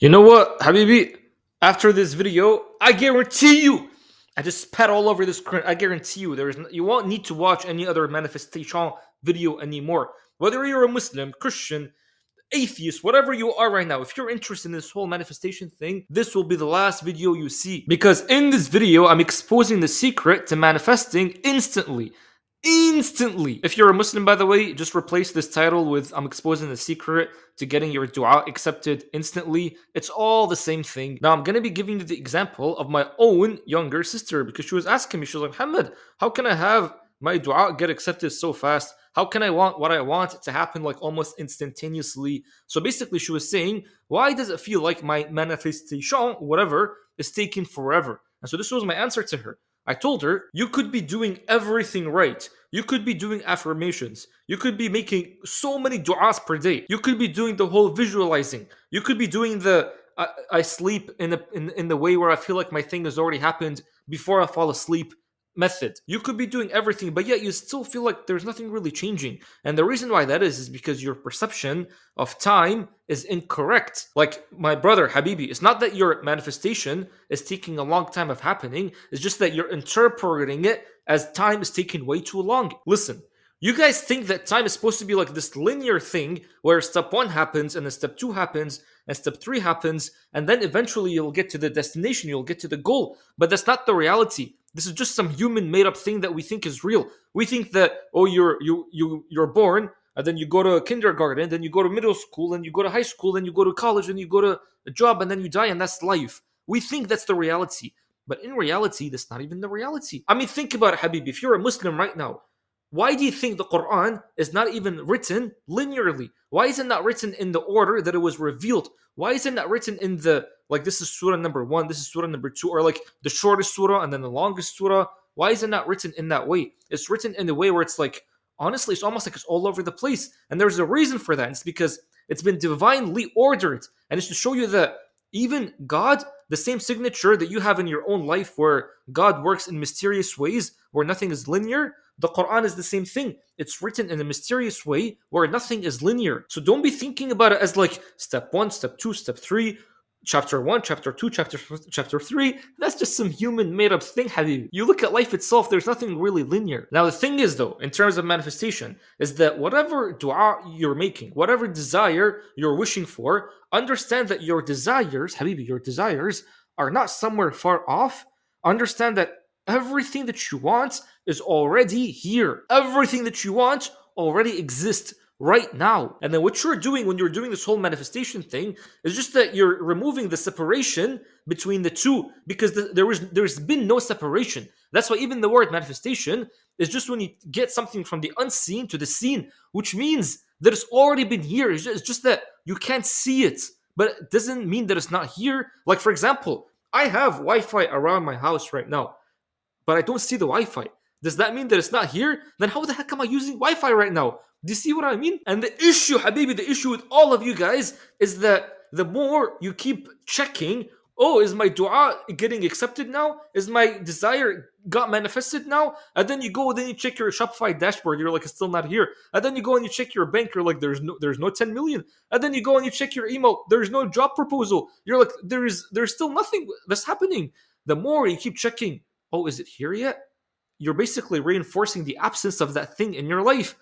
You know what, Habibi? After this video, I guarantee you, I just spat all over this screen. I guarantee you, you won't need to watch any other manifestation video anymore. Whether you're a Muslim, Christian, atheist, whatever you are right now, if you're interested in this whole manifestation thing, this will be the last video you see. Because in this video, I'm exposing the secret to manifesting instantly. Instantly. If you're a Muslim, by the way, just replace this title with I'm exposing the secret to getting your dua accepted instantly. It's all the same thing. Now, I'm going to be giving you the example of my own younger sister because she was asking me, she was like, Muhammad, how can I have my dua get accepted so fast? How can I want what I want to happen like almost instantaneously? So basically, she was saying, why does it feel like my manifestation, whatever, is taking forever? And so this was my answer to her. I told her, you could be doing everything right. You could be doing affirmations. You could be making so many du'as per day. You could be doing the whole visualizing. You could be doing the I sleep in the way where I feel like my thing has already happened before I fall asleep method. You could be doing everything, but yet you still feel like there's nothing really changing. And the reason why that is because your perception of time is incorrect. Like my brother Habibi, it's not that your manifestation is taking a long time of happening, it's just that you're interpreting it as time is taking way too long. Listen, you guys think that time is supposed to be like this linear thing where step 1 happens and then step 2 happens and step 3 happens and then eventually you'll get to the destination, you'll get to the goal. But that's not the reality. This is just some human made up thing that we think is real. We think that you're born and then you go to kindergarten, then you go to middle school, then you go to high school, then you go to college, then you go to a job and then you die and that's life. We think that's the reality. But in reality, that's not even the reality. I mean, think about it, Habib. If you're a Muslim right now, why do you think the Quran is not even written linearly? Why is it not written in the order that it was revealed? Why is it not written in the, like, this is surah number 1, this is surah number 2, or like the shortest surah and then the longest surah? Why is it not written in that way? It's written in the way where it's like, honestly, it's almost like it's all over the place. And there's a reason for that. It's because it's been divinely ordered. And it's to show you that even God, the same signature that you have in your own life where God works in mysterious ways, where nothing is linear, the Quran is the same thing. It's written in a mysterious way where nothing is linear. So don't be thinking about it as like step 1, step 2, step 3, chapter 1, chapter 2, chapter 3. That's just some human made up thing, Habib. You look at life itself, there's nothing really linear. Now the thing is though, in terms of manifestation, is that whatever dua you're making, whatever desire you're wishing for, understand that your desires, Habibi, your desires are not somewhere far off. Understand that everything that you want is already here. Everything that you want already exists right now. And then what you're doing when you're doing this whole manifestation thing is just that you're removing the separation between the two because there's been no separation. That's why even the word manifestation is just when you get something from the unseen to the seen, which means that it's already been here. It's just that you can't see it, but it doesn't mean that it's not here. Like for example, I have Wi-Fi around my house right now, but I don't see the Wi-Fi. Does that mean that it's not here? Then how the heck am I using Wi-Fi right now? Do you see what I mean? And the issue, Habibi, the issue with all of you guys is that the more you keep checking, oh, is my dua getting accepted now? Is my desire got manifested now? And then you go, then you check your Shopify dashboard, you're like, it's still not here. And then you go and you check your bank, you're like, there's no 10 million. And then you go and you check your email, there's no job proposal. You're like, there's still nothing that's happening. The more you keep checking, oh, is it here yet? You're basically reinforcing the absence of that thing in your life.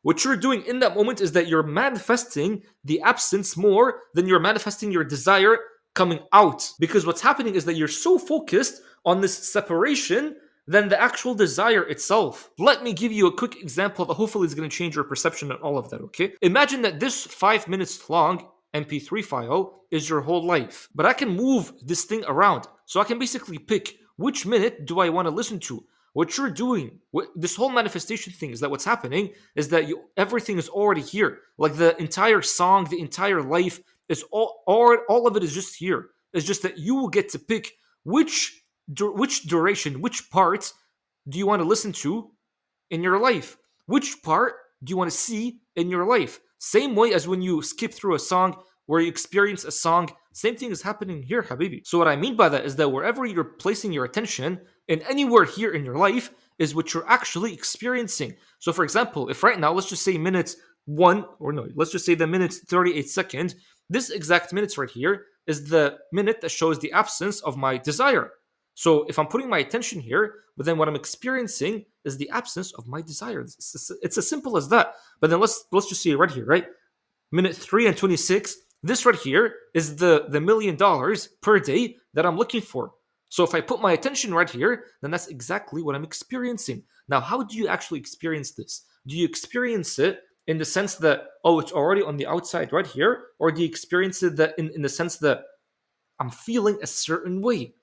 What you're doing in that moment is that you're manifesting the absence more than you're manifesting your desire coming out. Because what's happening is that you're so focused on this separation than the actual desire itself. Let me give you a quick example that hopefully is going to change your perception on all of that, okay? Imagine that this 5 minutes long MP3 file is your whole life. But I can move this thing around. So I can basically pick which minute do I want to listen to. What you're doing, this whole manifestation thing is that what's happening is that everything is already here. Like the entire song, the entire life is all of it is just here. It's just that you will get to pick which duration, which part do you want to listen to in your life? Which part do you want to see in your life? Same way as when you skip through a song where you experience a song, same thing is happening here, Habibi. So what I mean by that is that wherever you're placing your attention, in anywhere here in your life, is what you're actually experiencing. So for example, if right now, let's just say minute 1, or no, let's just say the minute 38 seconds, This exact minute right here is the minute that shows the absence of my desire. So if I'm putting my attention here, but then what I'm experiencing is the absence of my desire. It's as simple as that. But then let's just see it right here, right? Minute 3 and 26. This right here is the $1 million per day that I'm looking for. So if I put my attention right here, then that's exactly what I'm experiencing. Now, how do you actually experience this? Do you experience it in the sense that, oh, it's already on the outside right here? Or do you experience it that in the sense that I'm feeling a certain way?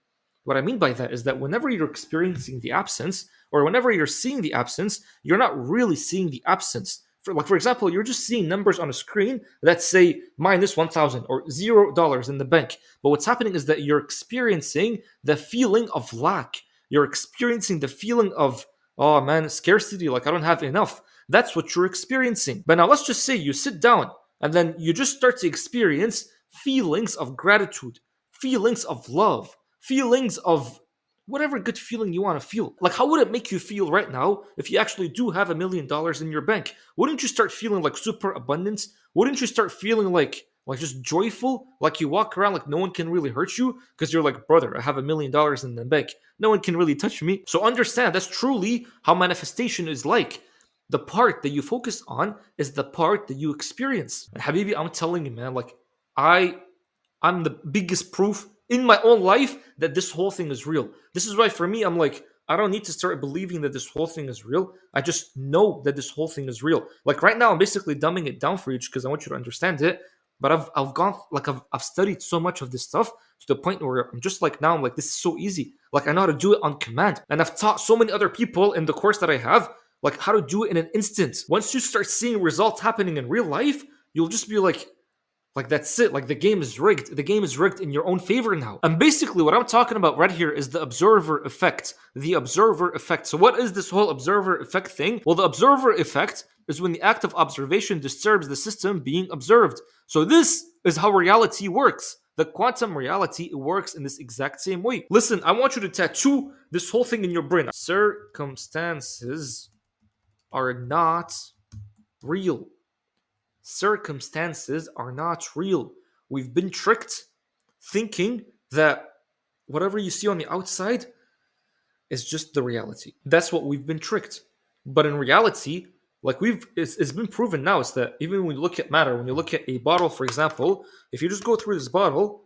What I mean by that is that whenever you're experiencing the absence, or whenever you're seeing the absence, you're not really seeing the absence. For example, you're just seeing numbers on a screen that say minus 1,000 or $0 in the bank. But what's happening is that you're experiencing the feeling of lack. You're experiencing the feeling of, oh man, scarcity, like I don't have enough. That's what you're experiencing. But now let's just say you sit down and then you just start to experience feelings of gratitude, feelings of love, feelings of whatever good feeling you want to feel. Like, how would it make you feel right now if you actually do have $1 million in your bank? Wouldn't you start feeling like super abundance? Wouldn't you start feeling like just joyful? Like you walk around like no one can really hurt you because you're like, brother, I have $1 million in the bank. No one can really touch me. So understand that's truly how manifestation is like. The part that you focus on is the part that you experience. And Habibi, I'm telling you, man, like I I'm the biggest proof in my own life that this whole thing is real. This is why for me, I'm like, I don't need to start believing that this whole thing is real. I just know that this whole thing is real. Like right now, I'm basically dumbing it down for you because I want you to understand it. But I've gone like I've studied so much of this stuff to the point where I'm just like now I'm like this is so easy. Like I know how to do it on command, and I've taught so many other people in the course that I have like how to do it in an instant. Once you start seeing results happening in real life, you'll just be like that's it. Like the game is rigged. The game is rigged in your own favor now. And basically what I'm talking about right here is the observer effect. The observer effect. So what is this whole observer effect thing? Well, the observer effect is when the act of observation disturbs the system being observed. So this is how reality works. The quantum reality it works in this exact same way. Listen, I want you to tattoo this whole thing in your brain. Circumstances are not real. Circumstances are not real. We've been tricked thinking that whatever you see on the outside is just the reality. That's what we've been tricked. But in reality, like it's been proven now, is that even when you look at matter, when you look at a bottle, for example, if you just go through this bottle,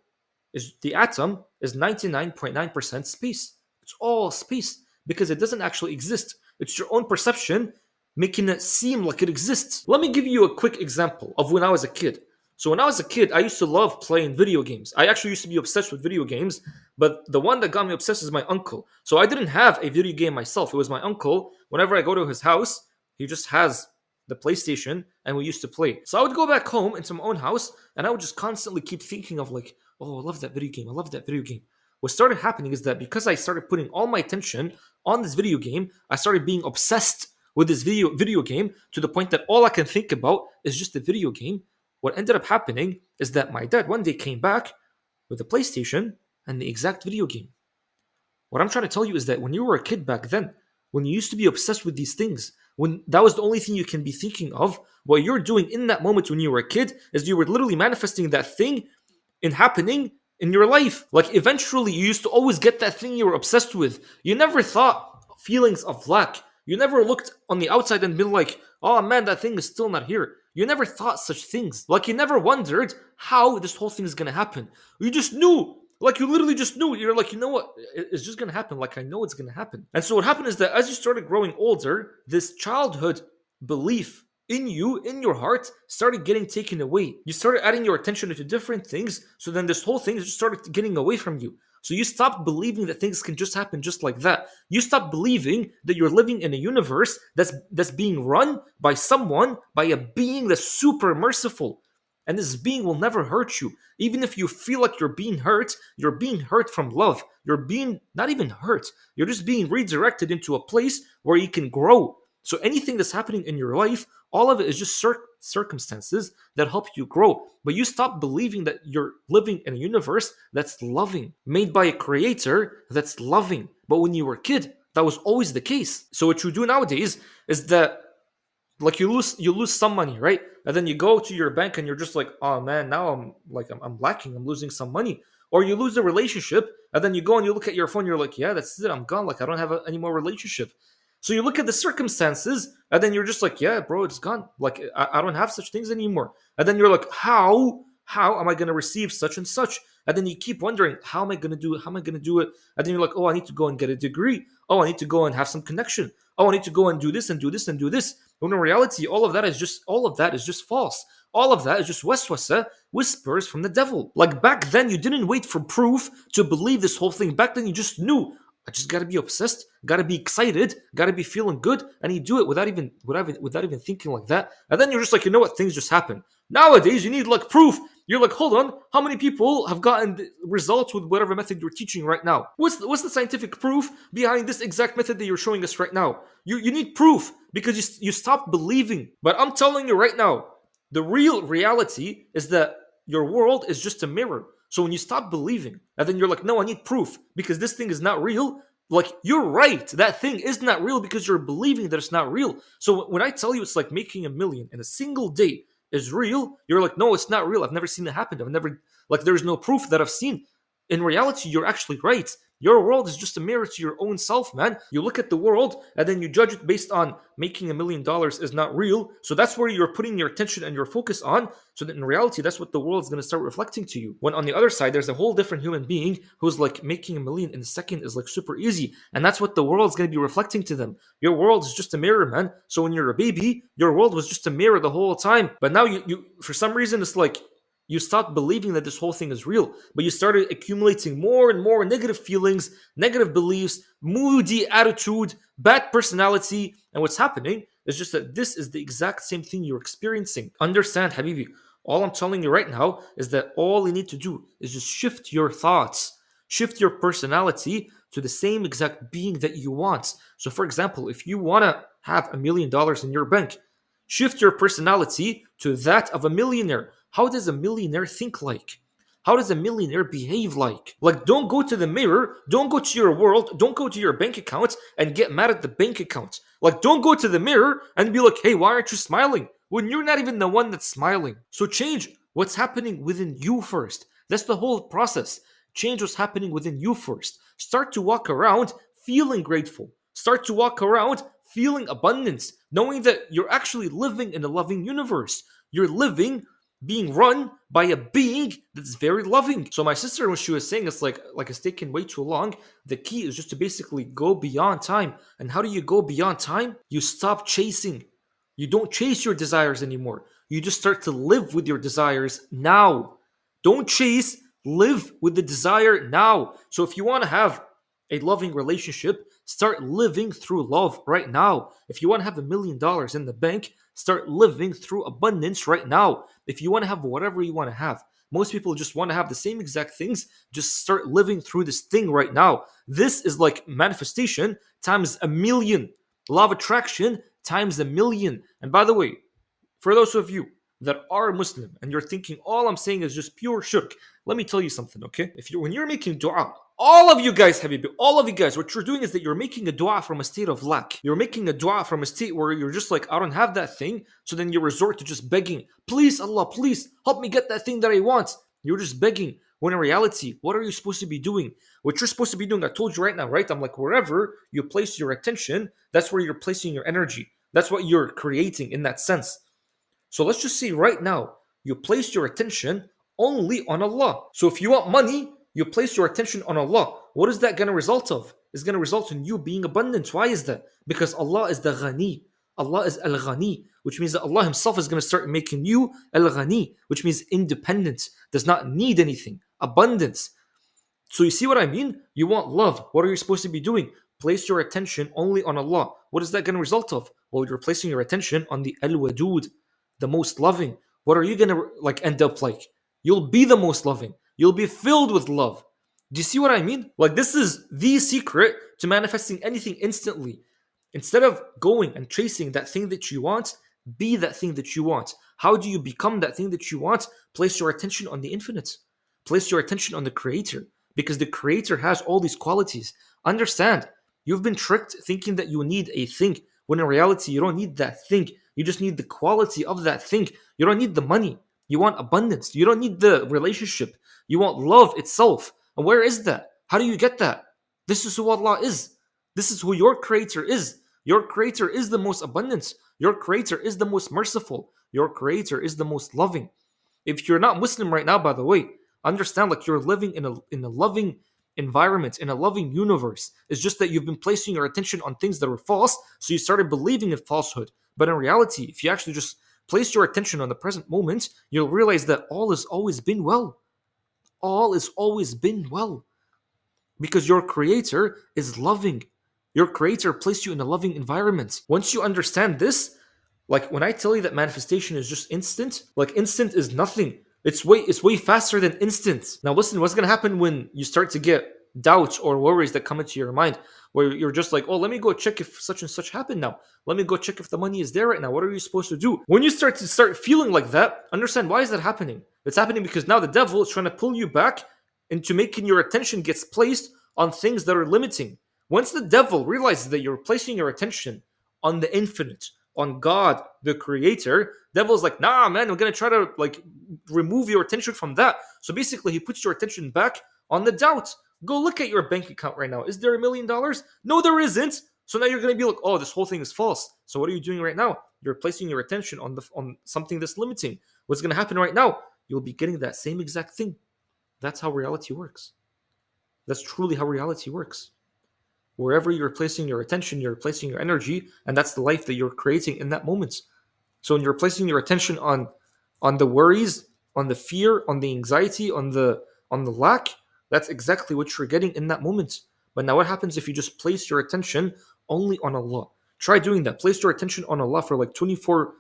is the atom is 99.9% space. It's all space because it doesn't actually exist. It's your own perception making it seem like it exists. Let me give you a quick example of when I was a kid. So when I was a kid, I used to love playing video games. I actually used to be obsessed with video games, but the one that got me obsessed is my uncle. So I didn't have a video game myself. It was my uncle. Whenever I go to his house, he just has the PlayStation and we used to play. So I would go back home into my own house and I would just constantly keep thinking of like, oh, I love that video game. I love that video game. What started happening is that because I started putting all my attention on this video game, I started being obsessed with this video game to the point that all I can think about is just the video game. What ended up happening is that my dad one day came back with a PlayStation and the exact video game. What I'm trying to tell you is that when you were a kid back then, when you used to be obsessed with these things, when that was the only thing you can be thinking of, what you're doing in that moment when you were a kid is you were literally manifesting that thing in happening in your life. Like eventually you used to always get that thing you were obsessed with. You never thought feelings of lack. You never looked on the outside and been like, oh man, that thing is still not here. You never thought such things. Like you never wondered how this whole thing is gonna happen. You just knew. Like you literally just knew. You're like, you know what? It's just gonna happen. Like I know it's gonna happen. And so what happened is that as you started growing older, this childhood belief in you, in your heart, started getting taken away. You started adding your attention into different things. So then this whole thing just started getting away from you. So you stopped believing that things can just happen just like that. You stopped believing that you're living in a universe that's being run by someone, by a being that's super merciful. And this being will never hurt you. Even if you feel like you're being hurt from love. You're being not even hurt. You're just being redirected into a place where you can grow. So anything that's happening in your life, all of it is just circumstances that help you grow. But you stop believing that you're living in a universe that's loving, made by a creator that's loving. But when you were a kid, that was always the case. So what you do nowadays is that Like you lose some money, right? And then you go to your bank and you're just like, oh man, now I'm lacking, I'm losing some money. Or you lose a relationship and then you go and you look at your phone, you're like, yeah, that's it, I'm gone, like I don't have any more relationship. So you look at the circumstances and then you're just like, yeah bro, it's gone, like I don't have such things anymore. And then you're like, how am I going to receive such and such? And then you keep wondering, how am I going to do it? And then you're like, oh, I need to go and get a degree. Oh, I need to go and have some connection. Oh, I need to go and do this and do this and do this. When in reality, all of that is just false. All of that is just waswasa, whispers from the devil. Like back then, you didn't wait for proof to believe this whole thing. Back then, you just knew. I just gotta be obsessed, gotta be excited, gotta be feeling good, and you do it without even thinking like that. And then you're just like, you know what? Things just happen. Nowadays, you need like proof. You're like, hold on, how many people have gotten the results with whatever method you're teaching right now? What's the scientific proof behind this exact method that you're showing us right now? You need proof because you stopped believing. But I'm telling you right now, the real reality is that your world is just a mirror. So when you stop believing and then you're like, no, I need proof because this thing is not real, like you're right, that thing is not real because you're believing that it's not real. So when I tell you it's like making a million in a single day is real, you're like, no, it's not real. I've never seen it happen. I've never, like, there's no proof that I've seen. In reality, you're actually right. Your world is just a mirror to your own self, man. You look at the world and then you judge it based on making $1 million is not real. So that's where you're putting your attention and your focus on. So that in reality, that's what the world's going to start reflecting to you. When on the other side, there's a whole different human being who's like making a million in a second is like super easy. And that's what the world's going to be reflecting to them. Your world is just a mirror, man. So when you're a baby, your world was just a mirror the whole time. But now you for some reason, it's like you stopped believing that this whole thing is real, but you started accumulating more and more negative feelings, negative beliefs, moody attitude, bad personality. And what's happening is just that this is the exact same thing you're experiencing. Understand, Habibi? All I'm telling you right now is that all you need to do is just shift your thoughts, shift your personality to the same exact being that you want. So, for example, if you want to have $1 million in your bank, shift your personality to that of a millionaire. How does a millionaire think like? How does a millionaire behave like? Like, don't go to the mirror, don't go to your world, don't go to your bank account and get mad at the bank account. Like, don't go to the mirror and be like, hey, why aren't you smiling? When you're not even the one that's smiling. So change what's happening within you first. That's the whole process. Change what's happening within you first. Start to walk around feeling grateful. Start to walk around feeling abundance, knowing that you're actually living in a loving universe. You're living being run by a being that's very loving. So my sister, when she was saying it's like it's taking way too long, the key is just to basically go beyond time. And how do you go beyond time? You stop chasing. You don't chase your desires anymore. You just start to live with your desires now. Don't chase, live with the desire now. So if you want to have a loving relationship, start living through love right now. If you want to have $1 million in the bank, start living through abundance right now. If you want to have whatever you want to have, most people just want to have the same exact things. Just start living through this thing right now. This is like manifestation times a million. Law of attraction times a million. And by the way, for those of you that are Muslim and you're thinking all I'm saying is just pure shirk, let me tell you something, okay? When you're making dua, all of you guys, Habibi, all of you guys, what you're doing is that you're making a dua from a state of lack. You're making a dua from a state where you're just like, I don't have that thing. So then you resort to just begging, please, Allah, please help me get that thing that I want. You're just begging. When in reality, what are you supposed to be doing? What you're supposed to be doing, I told you right now, right? I'm like, wherever you place your attention, that's where you're placing your energy. That's what you're creating in that sense. So let's just say right now, you place your attention only on Allah. So if you want money, you place your attention on Allah. What is that going to result of? It's going to result in you being abundant. Why is that? Because Allah is the Ghani. Allah is Al-Ghani, which means that Allah Himself is going to start making you Al-Ghani, which means independent, does not need anything, abundance. So you see what I mean? You want love. What are you supposed to be doing? Place your attention only on Allah. What is that going to result of? Well, you're placing your attention on the Al-Wadud, the most loving. What are you going to end up like? You'll be the most loving. You'll be filled with love. Do you see what I mean? Like, this is the secret to manifesting anything instantly. Instead of going and chasing that thing that you want, be that thing that you want. How do you become that thing that you want? Place your attention on the infinite. Place your attention on the Creator, because the Creator has all these qualities. Understand, you've been tricked thinking that you need a thing When in reality, you don't need that thing. You just need the quality of that thing. You don't need the money. You want abundance. You don't need the relationship. You want love itself. And where is that? How do you get that? This is who Allah is. This is who your creator is. Your creator is the most abundant. Your creator is the most merciful. Your creator is the most loving. If you're not Muslim right now, by the way, understand like you're living in a loving environment, in a loving universe. It's just that you've been placing your attention on things that were false, so you started believing in falsehood. But in reality, if you actually just place your attention on the present moment, you'll realize that all has always been well. All has always been well. Because your creator is loving. Your creator placed you in a loving environment. Once you understand this, like when I tell you that manifestation is just instant, like instant is nothing. It's way faster than instant. Now listen, what's gonna happen when you start to get doubts or worries that come into your mind, where you're just like, oh, let me go check if such and such happened now. Let me go check if the money is there right now. What are you supposed to do? When you start feeling like that, understand why is that happening? It's happening because now the devil is trying to pull you back into making your attention gets placed on things that are limiting. Once the devil realizes that you're placing your attention on the infinite, on God, the creator, devil's like, nah, man, I'm gonna try to like remove your attention from that. So basically, he puts your attention back on the doubt. Go look at your bank account right now. Is there $1 million? No, there isn't. So now you're gonna be like, oh, this whole thing is false. So what are you doing right now? You're placing your attention on something that's limiting. What's gonna happen right now? You'll be getting that same exact thing. That's how reality works. That's truly how reality works. Wherever you're placing your attention, you're placing your energy, and that's the life that you're creating in that moment. So when you're placing your attention on the worries, on the fear, on the anxiety, on the lack, that's exactly what you're getting in that moment. But now what happens if you just place your attention only on Allah? Try doing that. Place your attention on Allah for like 24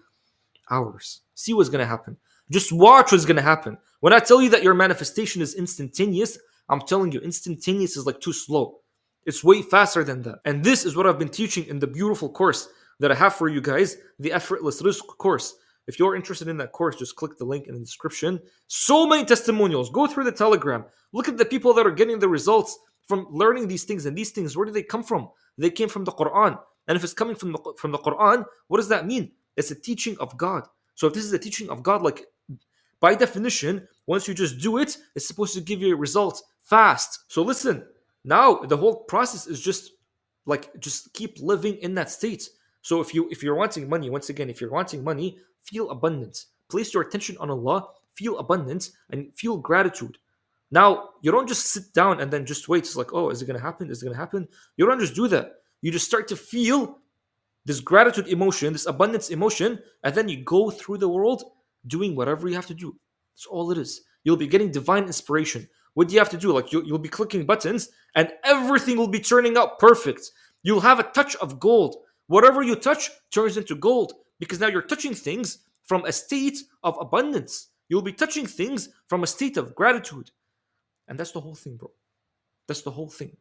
hours. See what's going to happen. Just watch what's going to happen. When I tell you that your manifestation is instantaneous, I'm telling you, instantaneous is like too slow. It's way faster than that. And this is what I've been teaching in the beautiful course that I have for you guys, the Effortless Rizq course. If you're interested in that course, just click the link in the description. So many testimonials. Go through the Telegram. Look at the people that are getting the results from learning these things. And these things, where do they come from? They came from the Quran. And if it's coming from the Quran, what does that mean? It's a teaching of God. So if this is a teaching of God, like by definition, once you just do it, it's supposed to give you a result fast. So listen, now the whole process is just keep living in that state. So if you're wanting money, once again, if you're wanting money, feel abundance. Place your attention on Allah, feel abundance, and feel gratitude. Now, you don't just sit down and then just wait. It's like, oh, is it gonna happen? Is it gonna happen? You don't just do that. You just start to feel this gratitude emotion, this abundance emotion, and then you go through the world doing whatever you have to do. That's all it is. You'll be getting divine inspiration. What do you have to do? Like you'll be clicking buttons and everything will be turning out perfect. You'll have a touch of gold. Whatever you touch turns into gold because now you're touching things from a state of abundance. You'll be touching things from a state of gratitude. And that's the whole thing, bro. That's the whole thing.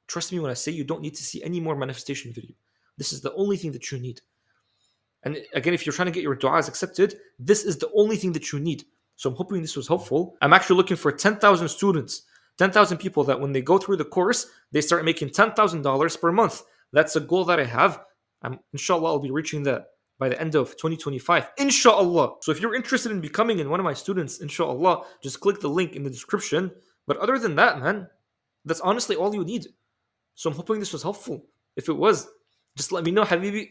Trust me when I say you don't need to see any more manifestation video. This is the only thing that you need. And again, if you're trying to get your du'as accepted, this is the only thing that you need. So I'm hoping this was helpful. I'm actually looking for 10,000 students, 10,000 people that when they go through the course, they start making $10,000 per month. That's a goal that I have. Inshallah, I'll be reaching that by the end of 2025. Inshallah. So if you're interested in becoming one of my students, inshallah, just click the link in the description. But other than that, man, that's honestly all you need. So I'm hoping this was helpful. If it was, just let me know, Habibi.